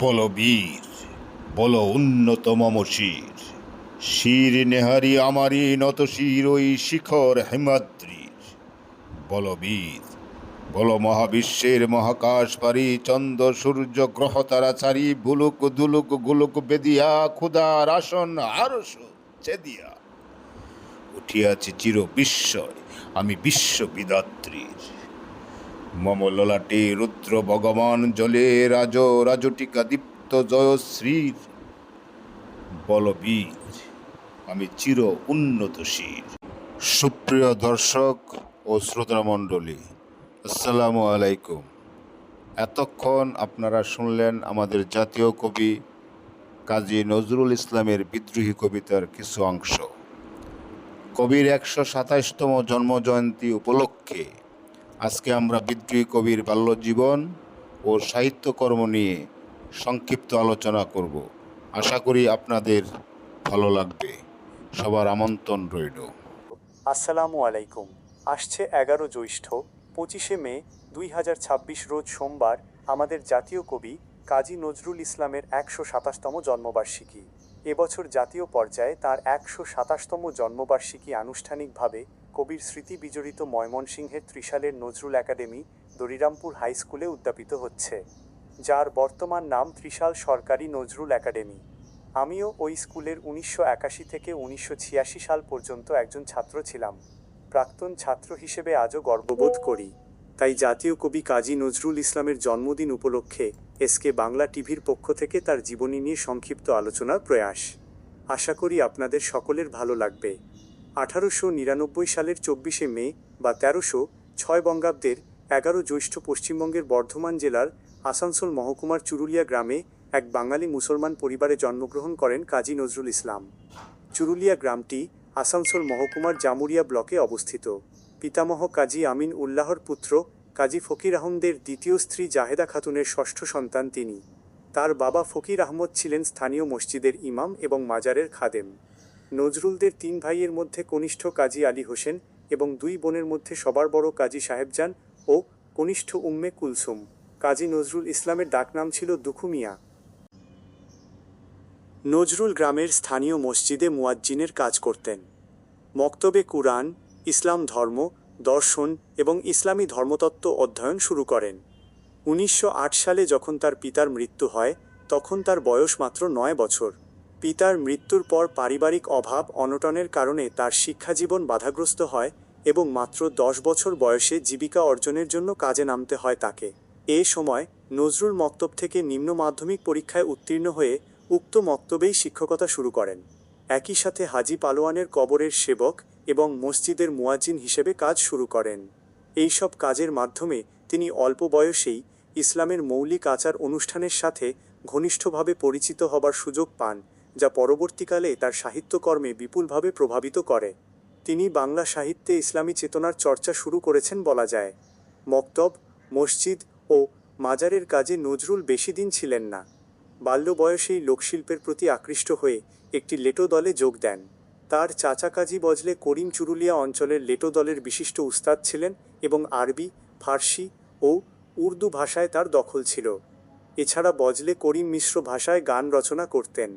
বলো বীর, বলো উন্নত মম শির, শির নেহারি আমারই নত শির ওই শিখর হিমাদ্রির। বলো বীর, বলো মহাবিশ্বের মহাকাশ পারি, চন্দ্র সূর্য গ্রহ তারা চারি, বুলুক দুলুক গুলুক বেদিয়া, ক্ষুধার আসন আরশ ছেদিয়া উঠিয়াছি চির বিস্ময় আমি বিশ্ববিদাত্রীর। মম ললাটে রুদ্র ভগবান জলে রাজ রাজটিকা দীপ্ত জয়শ্রীর। বলবীর, আমি চির উন্নত শির। সুপ্রিয় দর্শক ও শ্রোতামণ্ডলী, আসসালামু আলাইকুম। এতক্ষণ আপনারা শুনলেন আমাদের জাতীয় কবি কাজী নজরুল ইসলামের বিদ্রোহী কবিতার কিছু অংশ। কবির ১২৭তম জন্মজয়ন্তী উপলক্ষে আজকে আমরা বিদ্রোহী কবির বাল্যজীবন ও সাহিত্যকর্ম নিয়ে সংক্ষিপ্ত আলোচনা করব। আশা করি আপনাদের ভালো লাগবে। সবার আমন্ত্রণ রইল। আসসালামু আলাইকুম। আসছে ১১ জ্যৈষ্ঠ ২৫শে মে ২০২৬ রোজ সোমবার আমাদের জাতীয় কবি কাজী নজরুল ইসলামের ১২৭তম জন্মবার্ষিকী। এবছর জাতীয় পর্যায়ে তার ১২৭তম জন্মবার্ষিকী আনুষ্ঠানিকভাবে কবির স্মৃতি বিজড়িত ময়মনসিংহের ত্রিশালের নজরুল একাডেমি দরিরামপুর হাই স্কুলে উদ্যাপিত হচ্ছে, যার বর্তমান নাম ত্রিশাল সরকারি নজরুল একাডেমি। আমিও ওই স্কুলের ১৯৮১ থেকে ১৯৮৬ সাল পর্যন্ত একজন ছাত্র ছিলাম। প্রাক্তন ছাত্র হিসেবে আজও গর্ববোধ করি। তাই জাতীয় কবি কাজী নজরুল ইসলামের জন্মদিন উপলক্ষে এসকে বাংলা টিভির পক্ষ থেকে তার জীবনী নিয়ে সংক্ষিপ্ত আলোচনার প্রয়াস। আশা করি আপনাদের সকলের ভালো লাগবে। ১৮৯৯ সালের ২৪শে মে বা ১৩০৬ বঙ্গাব্দের ১১ জ্যৈষ্ঠ পশ্চিমবঙ্গের বর্ধমান জেলার আসানসোল মহকুমার চুরুলিয়া গ্রামে এক বাঙালি মুসলমান পরিবারে জন্মগ্রহণ করেন কাজী নজরুল ইসলাম। চুরুলিয়া গ্রামটি আসানসোল মহকুমার জামুরিয়া ব্লকে অবস্থিত। পিতামহ কাজী আমিন উল্লাহর পুত্র কাজী ফকির আহমদের দ্বিতীয় স্ত্রী জাহেদা খাতুনের ষষ্ঠ সন্তান তিনি। তার বাবা ফকির আহমদ ছিলেন স্থানীয় মসজিদের ইমাম এবং মাজারের খাদেম। নজরুলদের ৩ ভাইয়ের মধ্যে কনিষ্ঠ কাজী আলী হোসেন এবং ২ বোনের মধ্যে সবার বড় কাজী সাহেবজান ও কনিষ্ঠ উম্মে কুলসুম। কাজী নজরুল ইসলামের ডাকনাম ছিল দুখু মিয়া। নজরুল গ্রামের স্থানীয় মসজিদে মুয়াজ্জিনের কাজ করতেন। মক্তবে কুরআন, ইসলাম ধর্ম, দর্শন এবং ইসলামী ধর্মতত্ত্ব অধ্যয়ন শুরু করেন। ১৯০৮ সালে যখন তার পিতার মৃত্যু হয় তখন তার বয়স মাত্র ৯ বছর। পিতার মৃত্যুর পর পারিবারিক অভাব অনটনের কারণে তার শিক্ষাজীবন বাধাগ্রস্ত হয় এবং মাত্র ১০ বছর বয়সে জীবিকা অর্জনের জন্য কাজে নামতে হয় তাকে। এ সময় নজরুল মক্তব থেকে নিম্ন মাধ্যমিক পরীক্ষায় উত্তীর্ণ হয়ে উক্ত মক্তবেই শিক্ষকতা শুরু করেন। একই সাথে হাজী পালোয়ানের কবরের সেবক এবং মসজিদের মুয়াজ্জিন হিসেবে কাজ শুরু করেন। এই সব কাজের মাধ্যমে তিনি অল্প বয়সেই ইসলামের মৌলিক আচার অনুষ্ঠানের সাথে ঘনিষ্ঠভাবে পরিচিত হবার সুযোগ পান, যা পরবর্তীকালে তার সাহিত্যকর্মে বিপুলভাবে প্রভাবিত করে। তিনি বাংলা সাহিত্যে ইসলামী চেতনার চর্চা শুরু করেছেন বলা যায়। মক্তব, মসজিদ ও মাজারের কাজে নজরুল বেশি দিন ছিলেন না। বাল্য বয়সেই লোকশিল্পের প্রতি আকৃষ্ট হয়ে একটি লেটো দলে যোগ দেন। তার চাচা কাজী বজলে করিম চুরুলিয়া অঞ্চলের লেটো দলের বিশিষ্ট উস্তাদ ছিলেন এবং আরবি, ফার্সি ও উর্দু ভাষায় তার দখল ছিল। এছাড়া বজলে করিম মিশ্র ভাষায় গান রচনা করতেন।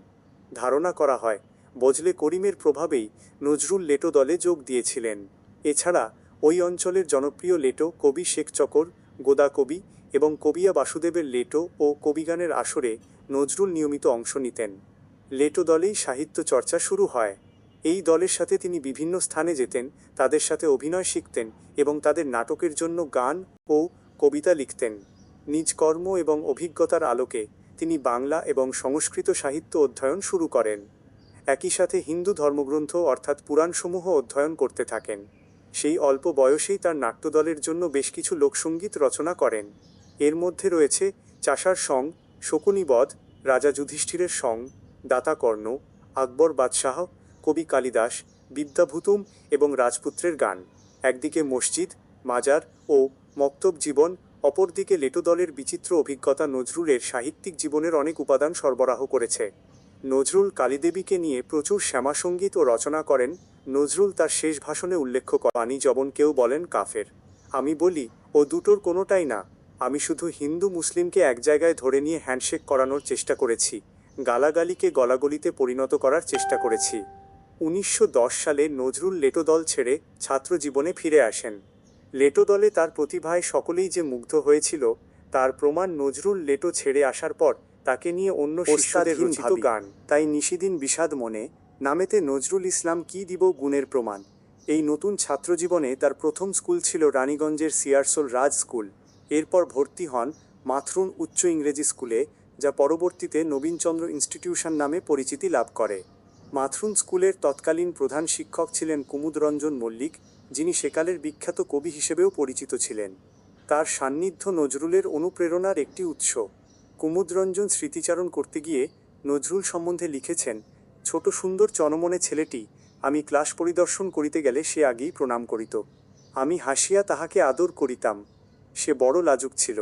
ধারণা করা হয় বজলে করিমের প্রভাবেই নজরুল লেটো দলে যোগ দিয়েছিলেন। এছাড়া ওই অঞ্চলের জনপ্রিয় লেটো কবি শেখ চকর, গোদা কবি এবং কবিয়া বাসুদেবের লেটো ও কবিগানের আসরে নজরুল নিয়মিত অংশ নিতেন। লেটো দলেই সাহিত্য চর্চা শুরু হয়। এই দলের সাথে তিনি বিভিন্ন স্থানে যেতেন, তাদের সাথে অভিনয় শিখতেন এবং তাদের নাটকের জন্য গান ও কবিতা লিখতেন। নিজ কর্ম এবং অভিজ্ঞতার আলোকে তিনি বাংলা এবং সংস্কৃত সাহিত্য অধ্যয়ন শুরু করেন। একই সাথে হিন্দু ধর্মগ্রন্থ অর্থাৎ পুরাণসমূহ অধ্যয়ন করতে থাকেন। সেই অল্প বয়সেই তার নাট্যদলের জন্য বেশ কিছু লোকসঙ্গীত রচনা করেন। এর মধ্যে রয়েছে চাষার সং, শকুনি বধ, রাজা যুধিষ্ঠিরের সং, দাতা কর্ণ, আকবর বাদশাহ, কবি কালিদাস, বিদ্যাভূতুম এবং রাজপুত্রের গান। একদিকে মসজিদ, মাজার ও মক্তব জীবন, অপরদিকে লেটো দলের বিচিত্র অভিজ্ঞতা নজরুলের সাহিত্যিক জীবনের অনেক উপাদান সরবরাহ করেছে। নজরুল কালীদেবীকে নিয়ে প্রচুর শ্যামাসঙ্গীত ও রচনা করেন। নজরুল তার শেষ ভাষণে উল্লেখ করেন, পানি জবন কেউ বলেন কাফের, আমি বলি ও দুটোর কোনোটাই না, আমি শুধু হিন্দু মুসলিমকে এক জায়গায় ধরে নিয়ে হ্যান্ডশেক করানোর চেষ্টা করেছি, গালাগালিকে গলাগলিতে পরিণত করার চেষ্টা করেছি। 1910 সালে নজরুল লেটো দল ছেড়ে ছাত্র জীবনে ফিরে আসেন। লেটো দলে তার প্রতিভায় সকলেই যে মুগ্ধ হয়েছিল তার প্রমাণ নজরুল লেটো ছেড়ে আসার পর তাকে নিয়ে অন্য শিষ্যদের রচিত গান তাই নিশিদিন বিষাদ মনে নামেতে নজরুল ইসলাম কি দিব গুণের প্রমাণ। এই নতুন ছাত্রজীবনে তার প্রথম স্কুল ছিল রানীগঞ্জের সিয়ারসোল রাজ স্কুল। এরপর ভর্তি হন মাথরুন উচ্চ ইংরেজি স্কুলে, যা পরবর্তীতে নবীনচন্দ্র ইনস্টিটিউশন নামে পরিচিতি লাভ করে। মাথরুন স্কুলের তৎকালীন প্রধান শিক্ষক ছিলেন কুমুদরঞ্জন মল্লিক, যিনি সেকালের বিখ্যাত কবি হিসেবেও পরিচিত ছিলেন। তার সান্নিধ্য নজরুলের অনুপ্রেরণার একটি উৎস। কুমুদরঞ্জন স্মৃতিচারণ করতে গিয়ে নজরুল সম্বন্ধে লিখেছেন, ছোট সুন্দর চনমনে ছেলেটি আমি ক্লাস পরিদর্শন করিতে গেলে সে আগেই প্রণাম করিত। আমি হাসিয়া তাহাকে আদর করিতাম। সে বড় লাজুক ছিল।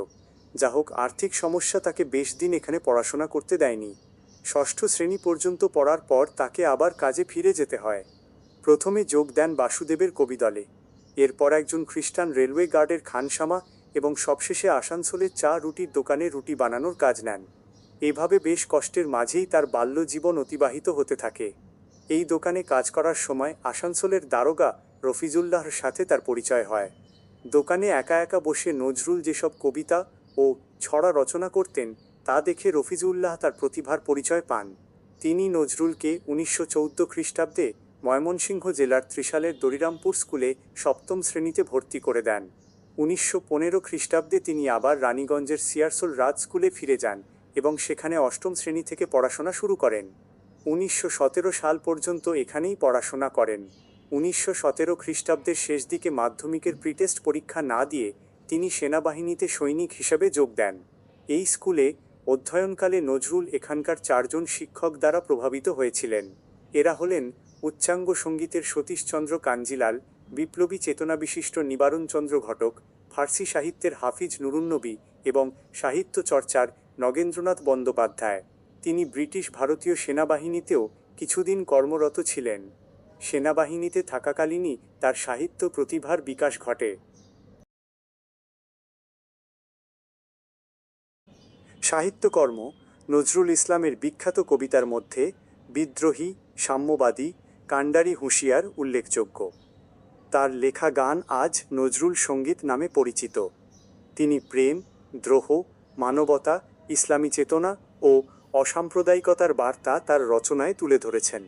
যা হোক, আর্থিক সমস্যা তাকে বেশ দিন এখানে পড়াশোনা করতে দেয়নি। ষষ্ঠ শ্রেণী পর্যন্ত পড়ার পর তাকে আবার কাজে ফিরে যেতে হয়। প্রথমে যোগ দেন বাসুদেবের কবিদলে, এরপর একজন খ্রিস্টান রেলওয়ে গার্ডের খানসামা এবং সবশেষে আসানসোলের চা রুটির দোকানে রুটি বানানোর কাজ নেন। এভাবে বেশ কষ্টের মাঝেই তার বাল্য জীবন অতিবাহিত হতে থাকে। এই দোকানে কাজ করার সময় আসানসোলের দারোগা রফিজুল্লাহর সাথে তার পরিচয় হয়। দোকানে একা একা বসে নজরুল যেসব কবিতা ও ছড়া রচনা করতেন তা দেখে রফিজুল্লাহ তার প্রতিভার পরিচয় পান। তিনি নজরুলকে 1914 খ্রিস্টাব্দে ময়মনসিংহ জেলার ত্রিশালের দরিরামপুর স্কুলে সপ্তম শ্রেণীতে ভর্তি করে দেন। 1915 খ্রিস্টাব্দে তিনি আবার রানীগঞ্জের সিয়ারসোল রাজ স্কুলে ফিরে যান এবং সেখানে অষ্টম শ্রেণী থেকে পড়াশোনা শুরু করেন। 1917 সাল পর্যন্ত এখানেই পড়াশোনা করেন। 1917 খ্রিস্টাব্দের শেষ দিকে মাধ্যমিকের প্রিটেস্ট পরীক্ষা না দিয়ে তিনি সেনাবাহিনীতে সৈনিক হিসাবে যোগ দেন। এই স্কুলে অধ্যয়নকালে নজরুল এখানকার 4 জন শিক্ষক দ্বারা প্রভাবিত হয়েছিলেন। এরা হলেন উচ্চাঙ্গ সঙ্গীতের সতীশচন্দ্র কাঞ্জিলাল, বিপ্লবী চেতনাবিশিষ্ট নিবারণচন্দ্র ঘটক, ফার্সি সাহিত্যের হাফিজ নুরুন্নবী এবং সাহিত্য চর্চার নগেন্দ্রনাথ বন্দ্যোপাধ্যায়। তিনি ব্রিটিশ ভারতীয় সেনাবাহিনীতেও কিছুদিন কর্মরত ছিলেন। সেনাবাহিনীতে থাকাকালীনই তার সাহিত্য প্রতিভার বিকাশ ঘটে। সাহিত্যকর্ম নজরুল ইসলামের বিখ্যাত কবিতার মধ্যে বিদ্রোহী, সাম্যবাদী, কান্ডারি হুঁশিয়ার উল্লেখযোগ্য। তার লেখা গান আজ নজরুল সঙ্গীত নামে পরিচিত। তিনি প্রেম, দ্রোহ, মানবতা, ইসলামী চেতনা ও অসাম্প্রদায়িকতার বার্তা তার রচনায় তুলে ধরেছেন।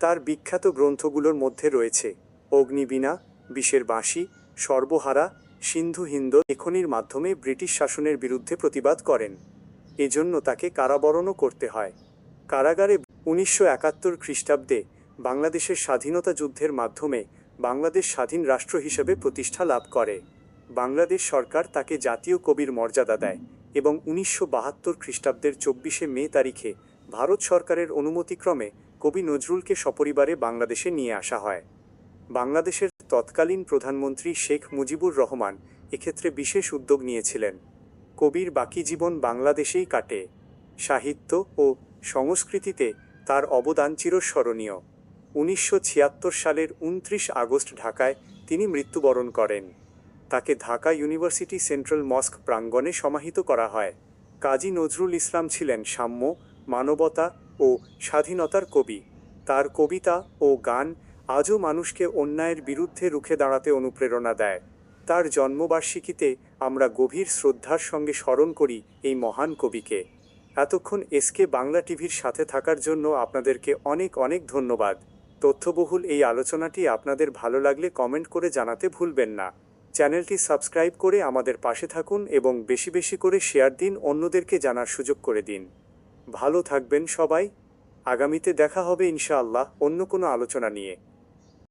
তার বিখ্যাত গ্রন্থগুলোর মধ্যে রয়েছে অগ্নিবীণা, বিষের বাঁশি, সর্বহারা, সিন্ধু হিন্দ। লেখনীর মাধ্যমে ব্রিটিশ শাসনের বিরুদ্ধে প্রতিবাদ করেন। এজন্য তাকে কারাবরণও করতে হয়। কারাগারে 1971 খ্রিস্টাব্দে বাংলাদেশের স্বাধীনতা যুদ্ধের মাধ্যমে বাংলাদেশ স্বাধীন রাষ্ট্র হিসেবে প্রতিষ্ঠা লাভ করে। বাংলাদেশ সরকার তাকে জাতীয় কবির মর্যাদা দেয় এবং 1972 খ্রিস্টাব্দের 24শে মে তারিখে ভারত সরকারের অনুমতিক্রমে কবি নজরুলকে সপরিবারে বাংলাদেশে নিয়ে আসা হয়। বাংলাদেশের তৎকালীন প্রধানমন্ত্রী শেখ মুজিবুর রহমান এক্ষেত্রে বিশেষ উদ্যোগ নিয়েছিলেন। কবির বাকি জীবন বাংলাদেশেই কাটে। সাহিত্য ও সংস্কৃতিতে তার অবদান চিরস্মরণীয়। 1976 সালের 29 আগস্ট ঢাকায় তিনি মৃত্যুবরণ করেন। তাকে ঢাকা ইউনিভার্সিটি সেন্ট্রাল মস্ক প্রাঙ্গণে সমাহিত করা হয়। কাজী নজরুল ইসলাম ছিলেন সাম্য, মানবতা ও স্বাধীনতার কবি। তার কবিতা ও গান আজও মানুষকে অন্যায়ের বিরুদ্ধে রুখে দাঁড়াতে অনুপ্রেরণা দেয়। তার জন্মবার্ষিকীতে আমরা গভীর শ্রদ্ধার সঙ্গে স্মরণ করি এই মহান কবিকে। এতক্ষণ এসকে বাংলা টিভির সাথে থাকার জন্য আপনাদেরকে অনেক অনেক ধন্যবাদ। তথ্যবহুল এই আলোচনাটি আপনাদের ভালো লাগলে কমেন্ট করে জানাতে ভুলবেন না। চ্যানেলটি সাবস্ক্রাইব করে আমাদের পাশে থাকুন এবং বেশি বেশি করে শেয়ার দিন, অন্যদেরকে জানার সুযোগ করে দিন। ভালো থাকবেন সবাই। আগামীতে দেখা হবে ইনশাআল্লাহ অন্য কোনো আলোচনা নিয়ে।